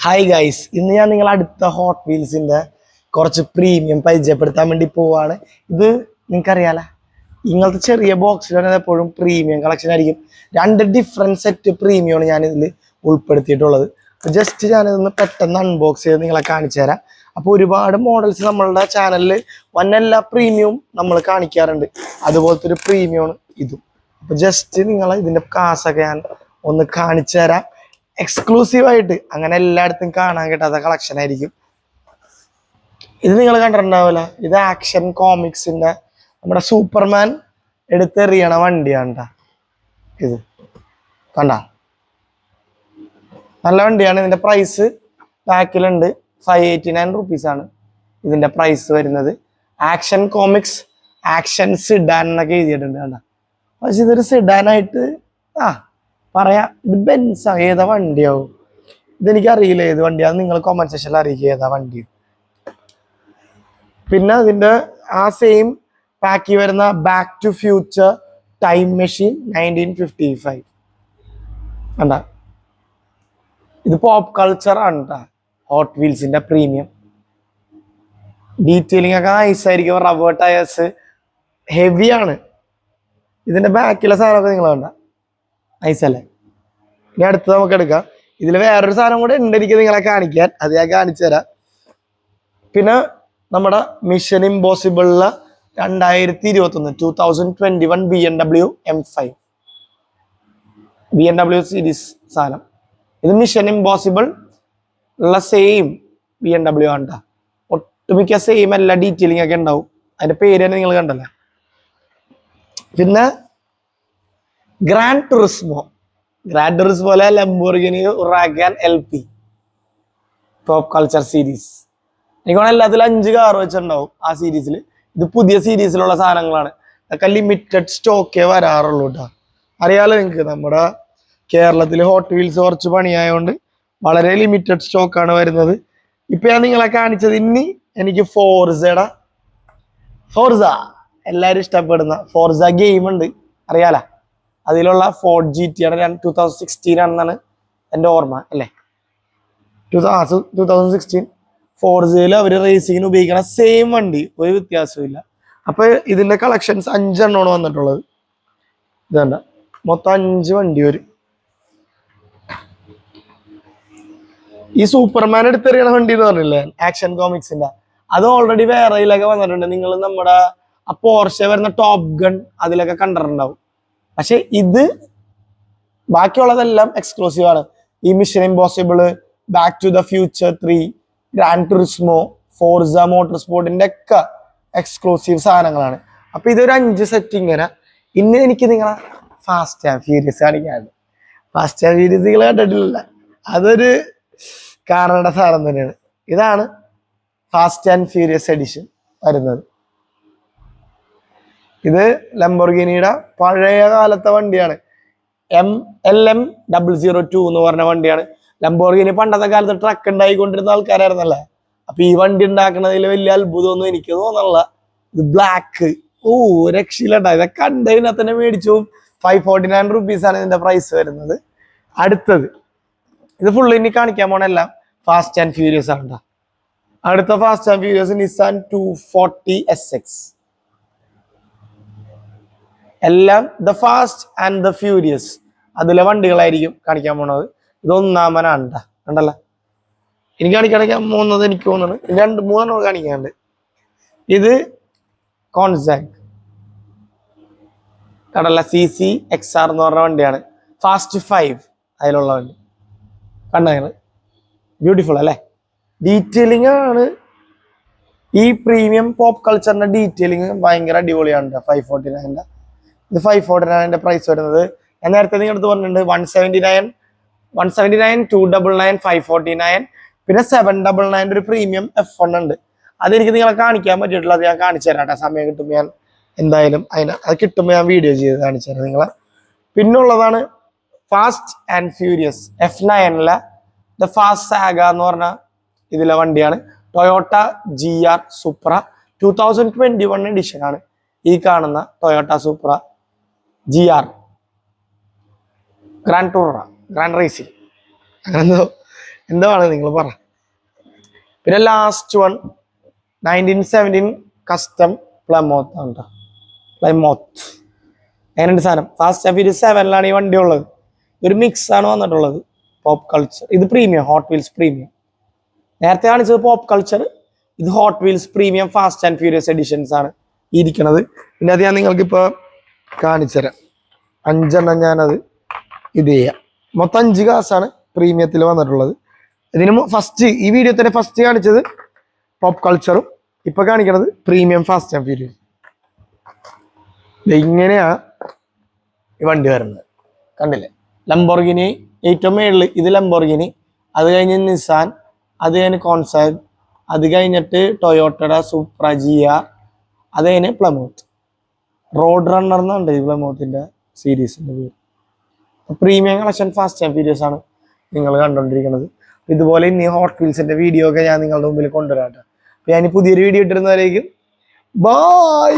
Hi guys, ഇന്ന് ഞാൻ നിങ്ങൾ അടുത്ത ഹോട്ട് വീൽസിന്റെ കുറച്ച് പ്രീമിയം പരിചയപ്പെടുത്താൻ വേണ്ടി പോവാണ്. ഇത് നിങ്ങൾക്കറിയാലോ, ഇങ്ങനത്തെ ചെറിയ ബോക്സിലാണ് എപ്പോഴും പ്രീമിയം കളക്ഷൻ ആയിരിക്കും. രണ്ട് ഡിഫറെൻറ്റ് സെറ്റ് പ്രീമിയമാണ് ഞാൻ ഇതിൽ ഉൾപ്പെടുത്തിയിട്ടുള്ളത്. ജസ്റ്റ് ഞാനിതൊന്ന് പെട്ടെന്ന് അൺബോക്സ് ചെയ്ത് നിങ്ങളെ കാണിച്ചു തരാം. അപ്പോൾ ഒരുപാട് മോഡൽസ് നമ്മളുടെ ചാനലിൽ വന്നെല്ലാ പ്രീമിയവും നമ്മൾ കാണിക്കാറുണ്ട്. അതുപോലത്തെ ഒരു പ്രീമിയമാണ് ഇതും. അപ്പോൾ ജസ്റ്റ് നിങ്ങൾ ഇതിൻ്റെ കാശൊക്കെ ഞാൻ ഒന്ന് കാണിച്ചു തരാം. എക്സ്ക്ലൂസീവായിട്ട് അങ്ങനെ എല്ലായിടത്തും കാണാൻ കിട്ടാത്ത കളക്ഷൻ ആയിരിക്കും. ഇത് നിങ്ങൾ കണ്ടിട്ടുണ്ടാവില്ല, ഇത് ആക്ഷൻ കോമിക്സിന്റെ നമ്മുടെ സൂപ്പർമാൻ എടുത്തെറിയണ വണ്ടിയാണ്. ഇത് കണ്ട, നല്ല വണ്ടിയാണ്. ഇതിന്റെ പ്രൈസ് ബാക്കിലുണ്ട്. 589 റുപ്പീസാണ് ഇതിന്റെ പ്രൈസ് വരുന്നത്. ആക്ഷൻ കോമിക്സ് ആക്ഷൻ സിഡാൻ എന്നൊക്കെ എഴുതിയിട്ടുണ്ട് കണ്ട. പക്ഷെ ഇതൊരു സിഡാനായിട്ട് പറയാം. ഇത് ബെൻസാ, ഏതാ വണ്ടിയാവും ഇതെനിക്കറിയില്ല ഏത് വണ്ടിയാന്ന്. നിങ്ങൾ കോമന്റ് സെക്ഷനിൽ അറിയിക്കുക ഏതാ വണ്ടി. പിന്നെ അതിന്റെ ആ സെയിം പാക്കി വരുന്ന back to future time machine 1955 കണ്ട. ഇത് പോപ്പ് കൾച്ചർ ആണ് കേട്ടോ. ഹോട്ട് വീൽസിന്റെ പ്രീമിയം ഡീറ്റെയിലിംഗ് ഒക്കെ നൈസായിരിക്കും. Rubber tyres ഹെവിയാണ്. ഇതിന്റെ ബാക്കിലെ സാധനമൊക്കെ നിങ്ങൾ കണ്ട നൈസല്ലേ. ഇനി അടുത്ത് നമുക്ക് എടുക്കാം. ഇതിൽ വേറൊരു സാധനം കൂടെ ഉണ്ട് എനിക്ക് നിങ്ങളെ കാണിക്കാൻ, അത് ഞാൻ കാണിച്ചു തരാം. പിന്നെ നമ്മുടെ മിഷൻ ഇമ്പോസിബിളിലെ 2021 BMW M5 BMW സീരീസ് സാധനം. ഇത് മിഷൻ ഇമ്പോസിബിൾ ഉള്ള സെയിം BMW ആണ് കേട്ടോ. ഒട്ടുമിക്ക സെയിം എല്ലാ ഡീറ്റെയിലിംഗ് ഒക്കെ ഉണ്ടാവും. അതിന്റെ പേര് തന്നെ നിങ്ങൾ കണ്ടല്ലോ. പിന്നെ ഗ്രാൻഡ് ടുറിസ്മോ പോലെ Lamborghini Huracan LP pop culture series. എനിക്ക് തോന്നുന്നു എല്ലാത്തിലും 5 കാർ വെച്ചിട്ടുണ്ടാവും ആ സീരീസിൽ. ഇത് പുതിയ സീരീസിലുള്ള സാധനങ്ങളാണ്. അതൊക്കെ ലിമിറ്റഡ് സ്റ്റോക്കേ വരാറുള്ളൂ കേട്ടോ. അറിയാലോ നിങ്ങൾക്ക്, നമ്മുടെ കേരളത്തിൽ ഹോട്ട് വീൽസ് കുറച്ച് പണിയായതുകൊണ്ട് വളരെ ലിമിറ്റഡ് സ്റ്റോക്കാണ് വരുന്നത്. ഇപ്പൊ ഞാൻ നിങ്ങളെ കാണിച്ചത് ഇനി എനിക്ക് ഫോർസ എല്ലാവരും ഇഷ്ടപ്പെടുന്ന ഫോർസ ഗെയിം ഉണ്ട്, അറിയാലോ. അതിലുള്ള ഫോർഡ് GT ആണ്. 2016 ആണെന്നാണ് എൻ്റെ ഓർമ്മ അല്ലേ. 2016 ഫോർസയിൽ അവർ റേസിങ്ങിന് ഉപയോഗിക്കണ സെയിം വണ്ടി, ഒരു വ്യത്യാസവും ഇല്ല. അപ്പൊ ഇതിന്റെ കളക്ഷൻസ് 5 എണ്ണമാണ് വന്നിട്ടുള്ളത്. ഇതണ്ട, മൊത്തം 5 വണ്ടി വരും. ഈ സൂപ്പർമാൻ എടുത്തെറിയണ വണ്ടി എന്ന് പറഞ്ഞില്ലേ ആക്ഷൻ കോമിക്സിന്റെ, അത് ഓൾറെഡി വേറെയിലൊക്കെ വന്നിട്ടുണ്ട്. നിങ്ങൾ നമ്മുടെ ആ പോർഷെ വരുന്ന ടോപ്പ് ഗൺ അതിലൊക്കെ കണ്ടിട്ടുണ്ടാവും. പക്ഷെ ഇത് ബാക്കിയുള്ളതെല്ലാം എക്സ്ക്ലൂസീവ് ആണ്. ഈ mission impossible, back to the future 3, grand Turismo, Forza motor സ്പോർട്ടിന്റെ ഒക്കെ എക്സ്ക്ലൂസീവ് സാധനങ്ങളാണ്. അപ്പൊ ഇതൊരു 5 സെറ്റ് ഇങ്ങനെ. ഇന്ന് എനിക്ക് നിങ്ങളെ ഫാസ്റ്റ് ആൻഡ് ഫ്യൂരിയസ് കാണിക്കാണ്. ഫാസ്റ്റ് ആൻഡ് ഫ്യൂരിയസ് നിങ്ങൾ കണ്ടിട്ടില്ല, അതൊരു കാരണയുടെ സാധനം തന്നെയാണ്. ഇതാണ് ഫാസ്റ്റ് ആൻഡ് ഫ്യൂരിയസ് എഡിഷൻ വരുന്നത്. ഇത് ലംബോർഗിനിയുടെ പഴയ കാലത്തെ വണ്ടിയാണ്. LM002 എന്ന് പറഞ്ഞ വണ്ടിയാണ്. ലംബോർഗിനി പണ്ടത്തെ കാലത്ത് ട്രക്ക് ഉണ്ടായിക്കൊണ്ടിരുന്ന ആൾക്കാരായിരുന്നല്ലേ. അപ്പൊ ഈ വണ്ടി ഉണ്ടാക്കുന്നതിൽ വലിയ അത്ഭുതമൊന്നും എനിക്ക് തോന്നണില്ല. ഇത് ബ്ലാക്ക്, രക്ഷയിലുണ്ട. ഇതൊക്കെ കണ്ടതിനകത്ത് തന്നെ മേടിച്ചു. 549 റുപ്പീസാണ് ഇതിന്റെ പ്രൈസ് വരുന്നത്. അടുത്തത് ഇത് ഫുള്ള് ഇനി കാണിക്കാൻ പോണെല്ലാം ഫാസ്റ്റ് ആൻഡ് ഫ്യൂരിയസ് ആണ്. അടുത്ത fast and furious Nissan 240 SX. എല്ലാം the fast and the furious അതിലെ വണ്ടികളായിരിക്കും കാണിക്കാൻ പോണത്. ഇത് ഒന്നാമനാണ് കണ്ടല്ല. എനിക്ക് കാണിക്കാൻ പോകുന്നത് എനിക്ക് തോന്നുന്നത് 2-3 കാണിക്കാണ്ട്. ഇത് കോൺസാക് കണ്ടല്ല, CC XR എന്ന് പറഞ്ഞ വണ്ടിയാണ്. ഫാസ്റ്റ് 5 അതിലുള്ള വണ്ടി കണ്ട. ബ്യൂട്ടിഫുൾ അല്ലേ. ഡീറ്റെയിലിംഗ് ആണ് ഈ പ്രീമിയം പോപ്പ് കൾച്ചറിന്റെ ഡീറ്റെയിലിംഗ് ഭയങ്കര അടിപൊളിയാണ്. 549. ഇത് 549 പ്രൈസ് വരുന്നത്. ഞാൻ നേരത്തെ നിങ്ങളടുത്ത് പറഞ്ഞിട്ടുണ്ട് 179, 299, 549, പിന്നെ 799 ഒരു പ്രീമിയം F1 ഉണ്ട്. അതെനിക്ക് നിങ്ങളെ കാണിക്കാൻ പറ്റിയിട്ടില്ല. അത് ഞാൻ കാണിച്ചു തരാം കേട്ടോ. സമയം കിട്ടുമ്പോൾ ഞാൻ എന്തായാലും അത് കിട്ടുമ്പോൾ ഞാൻ വീഡിയോ ചെയ്ത് കാണിച്ചു തരാം നിങ്ങളെ. പിന്നുള്ളതാണ് fast and furious F9 the fast saga എന്ന് പറഞ്ഞ ഇതിലെ വണ്ടിയാണ്. ടൊയോട്ട GR സൂപ്ര 2021 എഡിഷൻ ആണ് ഈ കാണുന്ന Toyota Supra GR grand racing. അങ്ങനെ എന്താണ് നിങ്ങൾ പറ. പിന്നെ ലാസ്റ്റ് വൺ 1917 കസ്റ്റം പ്ലമോത്ത് ആണ് കേട്ടോ. പ്ലമോത്ത് അങ്ങനെയുണ്ട് സാധനം. ഫാസ്റ്റ് ആൻഡ് ഫ്യൂരിയസ് 7 ഈ വണ്ടി ഉള്ളത്. ഒരു മിക്സ് ആണ് വന്നിട്ടുള്ളത്. പോപ്പ് കൾച്ചർ, ഇത് പ്രീമിയം ഹോട്ട് വീൽസ് പ്രീമിയം. നേരത്തെ കാണിച്ചത് പോപ്പ് കൾച്ചർ, ഇത് hot wheels premium fast and furious editions ആണ് ഇരിക്കുന്നത്. പിന്നെ അത് ഞാൻ നിങ്ങൾക്ക് ഇപ്പോൾ കാണിച്ചു തരാം. 5 ഞാനത് ഇത് ചെയ്യാം. മൊത്തം 5 കാസാണ് പ്രീമിയത്തിൽ വന്നിട്ടുള്ളത്. ഇതിന് ഫസ്റ്റ് ഈ വീഡിയോ തന്നെ ഫസ്റ്റ് കാണിച്ചത് പോപ്പ് കൾച്ചറും ഇപ്പൊ കാണിക്കുന്നത് പ്രീമിയം ഫാസ്റ്റ് ആൻഡ് ഫ്യൂരിയസ്. ഇങ്ങനെയാ ഈ വണ്ടി വരുന്നത്, കണ്ടില്ലേ? ലംബോർഗിനി ഏറ്റവും മേളിൽ ഇത് ലംബോർഗിനി, അത് കഴിഞ്ഞ് നിസാൻ, അത് കഴിഞ്ഞ് കോൺസാഗ്, അത് കഴിഞ്ഞിട്ട് ടൊയോട്ടയുടെ സൂപ്ര GR, അത് കഴിഞ്ഞ് പ്ലമോത്ത്. റോഡ് റണ്ണർ എന്നുണ്ട് ഈ പ്ലമോത്തിന്റെ സീരീസിന്റെ പേര്. Premium collection fast and furious ആണ് നിങ്ങൾ കണ്ടുകൊണ്ടിരിക്കുന്നത്. ഇതുപോലെ ഇനി ഹോട്ട് വീൽസിന്റെ വീഡിയോ ഒക്കെ ഞാൻ നിങ്ങളുടെ മുമ്പിൽ കൊണ്ടുവരാം. അപ്പൊ ഞാൻ പുതിയൊരു വീഡിയോ ഇട്ടിരുന്നവരേക്കും ബൈ.